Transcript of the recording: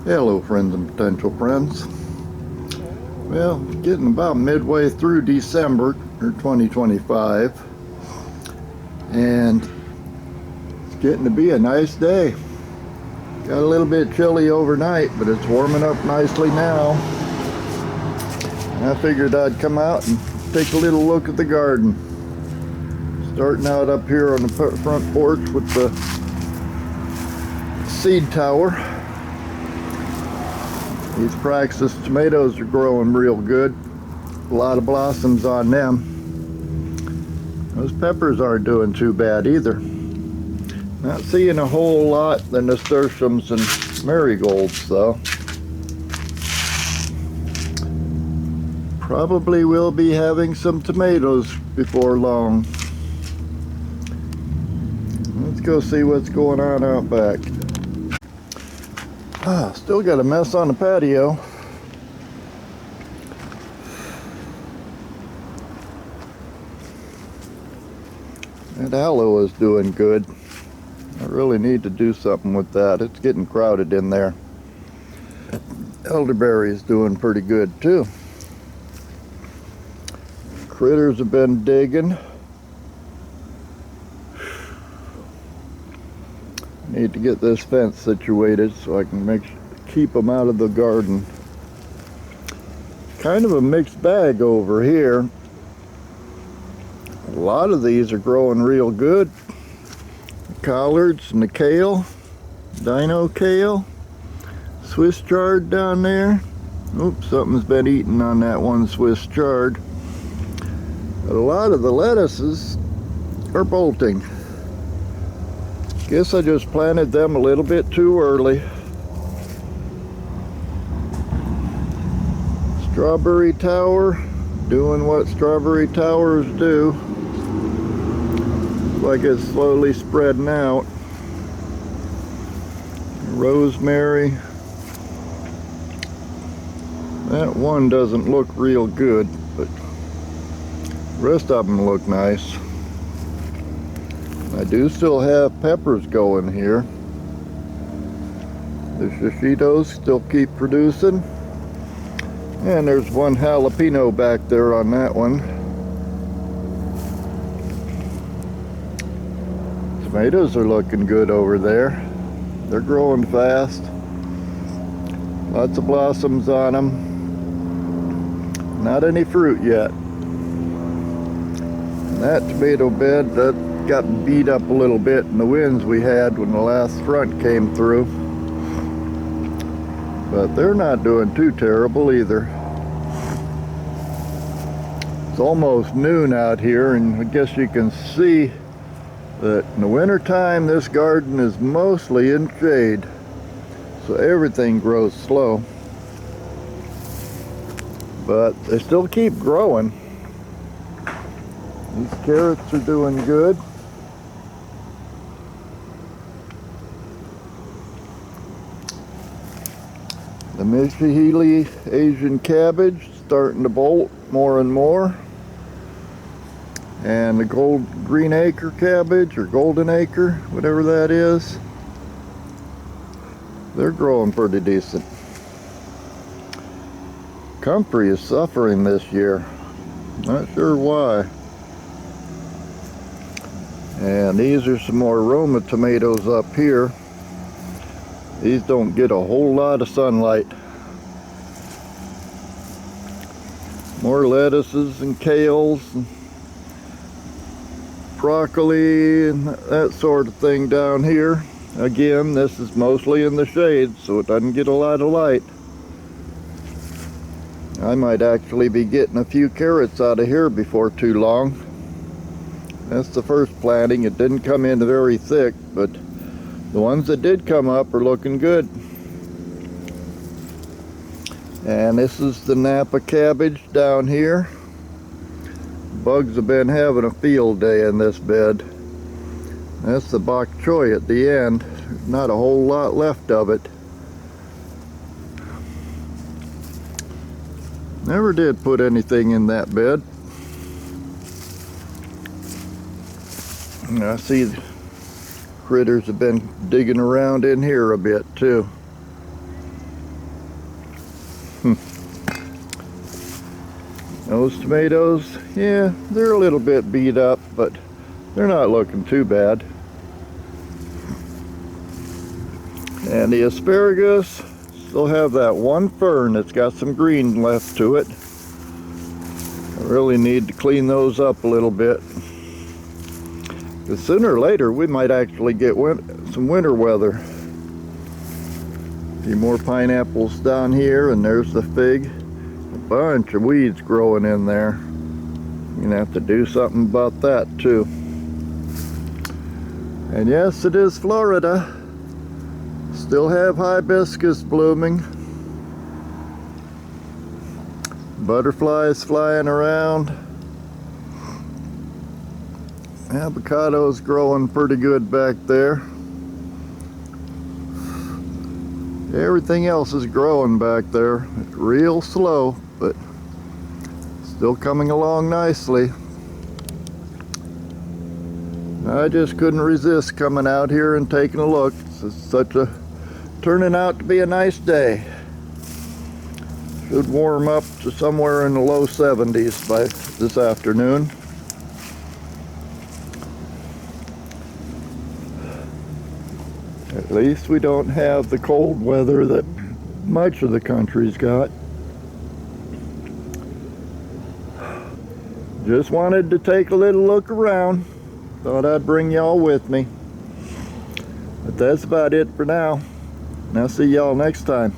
Hello friends and potential friends. Well, getting about midway through December or 2025, and it's getting to be a nice day. Got a little bit chilly overnight, but it's warming up nicely now. And I figured I'd come out and take a little look at the garden. Starting out up here on the front porch with the seed tower. These Praxis tomatoes are growing real good. A lot of blossoms on them. Those peppers aren't doing too bad either. Not seeing a whole lot the nasturtiums and marigolds though. Probably will be having some tomatoes before long. Let's go see what's going on out back. Still got a mess on the patio. That aloe is doing good. I really need to do something with that. It's getting crowded in there. Elderberry is doing pretty good too. Critters have been digging. Need to get this fence situated so I can keep them out of the garden. Kind of a mixed bag over here. A lot of these are growing real good. The collards and the kale, dino kale, Swiss chard down there. Oops, something's been eaten on that one Swiss chard. But a lot of the lettuces are bolting. Guess I just planted them a little bit too early. Strawberry tower, doing what strawberry towers do. Like it's slowly spreading out. Rosemary. That one doesn't look real good, but the rest of them look nice. I do still have peppers going here. The shishitos still keep producing. And there's one jalapeno back there on that one. Tomatoes are looking good over there. They're growing fast. Lots of blossoms on them. Not any fruit yet. And that tomato bed, that got beat up a little bit in the winds we had when the last front came through. But they're not doing too terrible either. It's almost noon out here, and I guess you can see that in the winter time this garden is mostly in shade, so everything grows slow. But they still keep growing. These carrots are doing good. The Mishihili Asian cabbage starting to bolt more and more. And the green acre cabbage, or golden acre, whatever that is, they're growing pretty decent. Comfrey is suffering this year. Not sure why. And these are some more Roma tomatoes up here. These don't get a whole lot of sunlight. More lettuces and kales and broccoli and that sort of thing down here. Again, this is mostly in the shade, so it doesn't get a lot of light. I might actually be getting a few carrots out of here before too long. That's the first planting. It didn't come in very thick, but the ones that did come up are looking good. And this is the Napa cabbage down here. Bugs have been having a field day in this bed. That's the bok choy at the end. There's not a whole lot left of it. Never did put anything in that bed. And I see critters have been digging around in here a bit too. Those tomatoes, yeah, they're a little bit beat up, but they're not looking too bad. And the asparagus still have that one fern that's got some green left to it. I really need to clean those up a little bit, because sooner or later we might actually get some winter weather. A few more pineapples down here, and there's the fig. A bunch of weeds growing in there. I'm gonna have to do something about that too. And yes, it is Florida. Still have hibiscus blooming. Butterflies flying around. Avocado's growing pretty good back there. Everything else is growing back there. It's real slow, but still coming along nicely. I just couldn't resist coming out here and taking a look. It's turning out to be a nice day. Should warm up to somewhere in the low 70s by this afternoon. At least we don't have the cold weather that much of the country's got. Just wanted to take a little look around. Thought I'd bring y'all with me. But that's about it for now. And I'll see y'all next time.